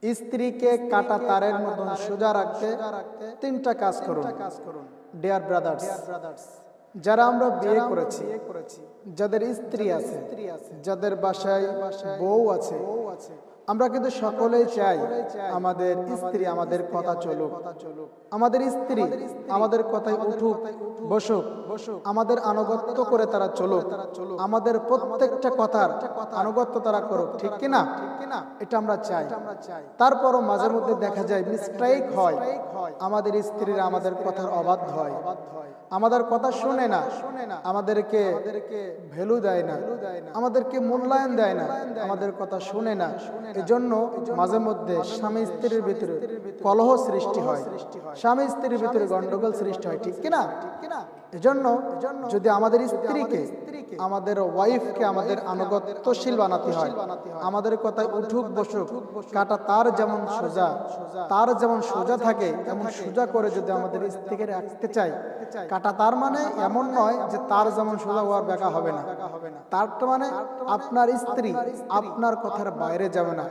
স্ত্রীকে কাটা তারের মতন সোজা রাখতে তিনটা কাজ করুন। ডিয়ার ব্রাদার্স, যারা আমরা বিয়ে করেছি, যাদের স্ত্রী আছে, যাদের বাসায় বউ আছে, আমরা কিন্তু সকলেই চাই আমাদের স্ত্রী আমাদের কথা চলুক, আমাদের স্ত্রী আমাদের কথায় উঠুক বসুক, আমাদের আনুগত্য করে তারা চলুক, আমাদের প্রত্যেকটা কথার আনুগত্য তারা করুক, ঠিক কিনা? এটা আমরা চাই। তারপরও মাঝে মধ্যে দেখা যায় মিস্টেক হয়, আমাদের স্ত্রীরা আমাদের কথার অবাধ্য হয়, আমাদের কথা শুনে না, আমাদেরকে ভ্যালু দেয় না, আমাদেরকে মূল্যায়ন দেয় না, আমাদের কথা শুনে না। এজন্য মাঝে মধ্যে স্বামী স্ত্রীর ভিতরে কলহ সৃষ্টি হয়, স্বামী স্ত্রীর ভিতরে গন্ডগোল সৃষ্টি হয়, ঠিক কিনা? এজন্য যদি আমাদের স্ত্রীকে, আমাদের ওয়াইফকে আমাদের আনুগত্যশীল বানাতে হয়, আমাদের কথায় উঠুক বসুক, কাটা তার যেমন সোজা, তার যেমন সোজা থাকে এমন সোজা করে যদি আমাদের স্ত্রীকে রাখতে চাই, কাটা তার মানে এমন নয় যে তার যেমন সোজা হওয়ার ব্যাখ্যা হবে না, তার মানে আপনার স্ত্রী আপনার কথার বাইরে যাবে না,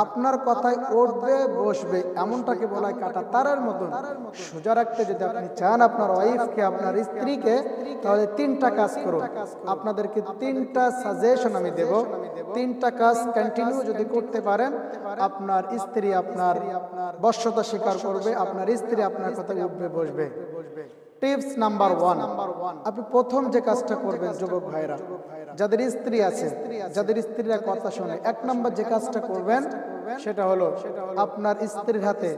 আপনার কথায় উঠবে বসবে, এমনটাকে বলা হয় কাটা তারের মতন সোজা রাখতে। যদি আপনি চান আপনার ওয়াইফকে, আপনার স্ত্রীকে, তাহলে তিনটা কাজ করুন। আপনাদেরকে তিনটা সাজেশন আমি দেব, তিনটা কাজ কন্টিনিউ যদি করতে পারেন, আপনার স্ত্রী আপনার বশ্যতা স্বীকার করবে, আপনার স্ত্রী আপনার কথায় উঠবে বসবে। টিপস নাম্বার 1, আপনি প্রথম যে কাজটা করবেন যুবক ভাইরা, যাদের স্ত্রী আছে, যাদের স্ত্রীরা কথা শোনে, 1 নাম্বার যে কাজটা করবেন সেটা হলো আপনার স্ত্রীর হাতে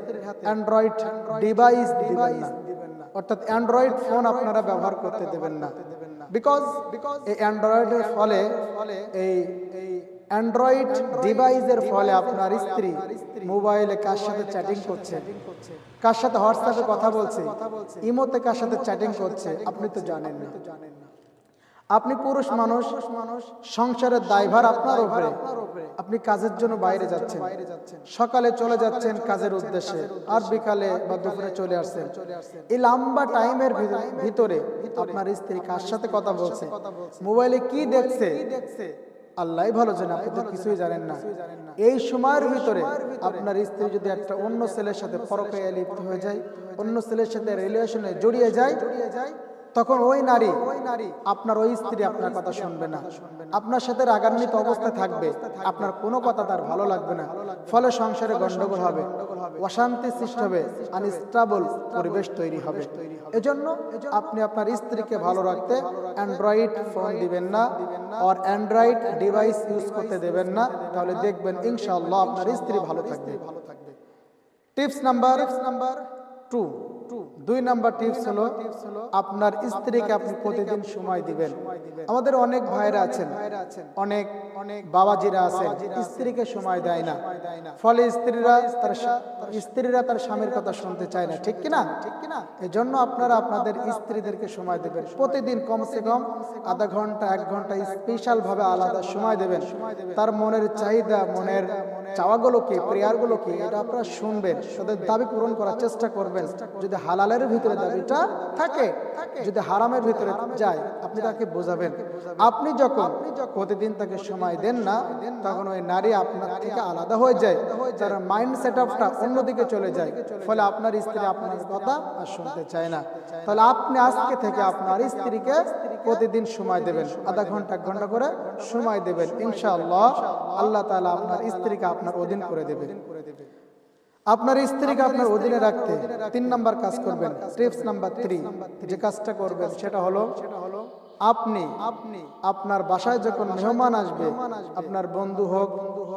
অ্যান্ড্রয়েড ডিভাইস দিবেন না, অর্থাৎ অ্যান্ড্রয়েড ফোন আপনারা ব্যবহার করতে দেবেন না। বিকজ এই অ্যান্ড্রয়েডের ফলে, এই অ্যান্ড্রয়েড ডিভাইসের ফলে আপনার স্ত্রী মোবাইলে কার সাথে চ্যাটিং করছে, কার সাথে হোয়াটসঅ্যাপে কথা বলছে, ইমোতে কার সাথে চ্যাটিং করছে, আপনি তো জানেন না। আপনি পুরুষ মানুষ, সংসারের দায়ভার আপনার উপরে, আপনি কাজের জন্য বাইরে যাচ্ছেন, সকালে চলে যাচ্ছেন কাজের উদ্দেশ্যে, আর বিকালে বা দুপুরে চলে আসছেন। এই লম্বা টাইমের ভিতরে আপনার স্ত্রী কার সাথে কথা বলছে, মোবাইলে কি দেখছে, আল্লাহ ভালো জানে, আপনি তো কিছুই জানেন না। এই সময়ের ভিতরে আপনার স্ত্রী যদি একটা অন্য ছেলের সাথে পরকীয়ায় লিপ্ত হয়ে যায়, অন্য ছেলের সাথে রিলেশনে জড়িয়ে যায়, তখন ওই নারী, আপনার ওই স্ত্রী আপনার কথা শুনবে না, আপনার সাথে রাগান্বিত অবস্থায় থাকবে, আপনার কোনো কথা তার ভালো লাগবে না, ফলে সংসারে গন্ডগোল হবে, অশান্তি সৃষ্টি হবে, আনস্টেবল পরিবেশ তৈরি হবে। এজন্য আপনি আপনার স্ত্রীকে ভালো রাখতে অ্যান্ড্রয়েড ফোন দিবেন না, আর অ্যান্ড্রয়েড ডিভাইস ইউজ করতে দেবেন না, তাহলে দেখবেন ইনশাআল্লাহ আপনার স্ত্রী ভালো থাকবে। টিপস নাম্বার 2, 2 নাম্বার টিপস হলো আপনার স্ত্রীকে আপনি প্রতিদিন সময় দিবেন। আমাদের অনেক ভাইরা আছেন, অনেক বাবাজিরা আছেন, স্ত্রীকে সময় দেয় না, ফলে স্ত্রীরা তার স্বামীর কথা শুনতে চায় না, ঠিক কিনা? এজন্য আপনারা আপনাদের স্ত্রীদেরকে সময় দেবেন, প্রতিদিন কমসে কম আধা ঘন্টা 1 ঘন্টা স্পেশাল ভাবে আলাদা সময় দেবেন। তার মনের চাহিদা, মনের চাওয়াগুলো কি, প্রেয়ারগুলো কি, এটা আপনারা শুনবেন, তাদের দাবি পূরণ করার চেষ্টা করবেন। যদি হালালের ভিতরে দাবিটা থাকে, যদি হারামের ভিতরে যায়, আপনি তাকে বোঝাবেন। আপনি যখন প্রতিদিন তাকে সময় দেন না, তখন ওই নারী আপনার থেকে আলাদা হয়ে যায়, তার মাইন্ড সেটআপটা অন্যদিকে চলে যায়, ফলে আপনার স্ত্রী আপনার কথা আর শুনতে চায় না। তাহলে আপনি আজকে থেকে আপনার স্ত্রীকে প্রতিদিন সময় দেবেন, আধা ঘন্টা 1 ঘন্টা করে সময় দেবেন, ইনশাআল্লাহ আল্লাহ তাআলা আপনার স্ত্রীকে আপনার অধীন করে দেবে। আপনার স্ত্রীকে আপনার অধীনে রাখতে 3 নাম্বার কাজ করবেন। টিপস নাম্বার 3, যে কাজটা করবেন সেটা হলো আপনি আপনার বাসায় যখন মেহমান আসবে, আপনার বন্ধু হোক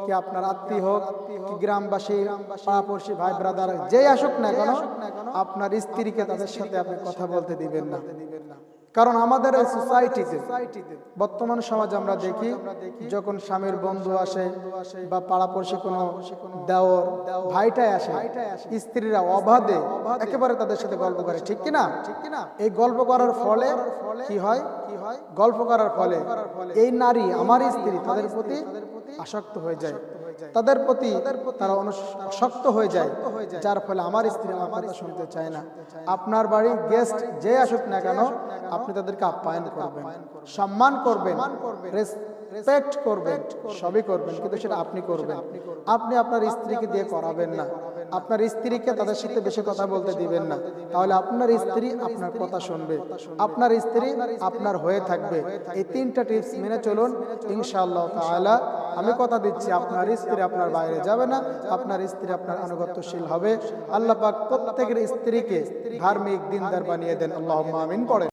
কি আপনার আত্মীয় হোক কি গ্রামবাসী, পাড়াপড়শি, ভাই ব্রাদার যেই আসুক না কেন, আপনার স্ত্রীকে তাদের সাথে আপনি কথা বলতে দিবেন না। কারণ আমাদের এই সোসাইটিতে, বর্তমান সমাজে আমরা দেখি, যখন স্বামীর বন্ধু আসে বা পাড়াপড়শি কোনো দেওর ভাইটাই আসে, স্ত্রীরা অবাধে একেবারে তাদের সাথে গল্প করে, ঠিক কিনা? এই গল্প করার ফলে কি হয়, গল্প করার ফলে এই নারী, আমার স্ত্রী, তাদের প্রতি আসক্ত হয়ে যায়, তাদের প্রতি তারা আসক্ত হয়ে যায়, যার ফলে আমার স্ত্রী আমার কথা শুনতে চায় না। আপনার বাড়ি গেস্ট যে আসুক না কেন, আপনি তাদেরকে আপ্যায়ন করবেন, সম্মান করবেন, রেসপেক্ট করবেন, সবই করবেন, কিন্তু সেটা আপনি করবেন। আপনি আপনার স্ত্রীকে দিয়ে করাবেন না, আপনার স্ত্রীকে তাদের সাথে বেশি কথা বলতে দিবেন না, তাহলে আপনার স্ত্রী আপনার কথা শুনবে, আপনার স্ত্রী আপনার হয়ে থাকবে। এই তিনটা টিপস মেনে চলুন, ইনশাআল্লাহ তাআলা আমি কথা দিচ্ছি আপনার স্ত্রী আপনার বাইরে যাবে না, আপনার স্ত্রী আপনার আনুগত্যশীল হবে। আল্লাহ পাক প্রত্যেকের স্ত্রীকে ধার্মিক দিনদার বানিয়ে দেন, আল্লাহুম্মা আমিন পড়েন।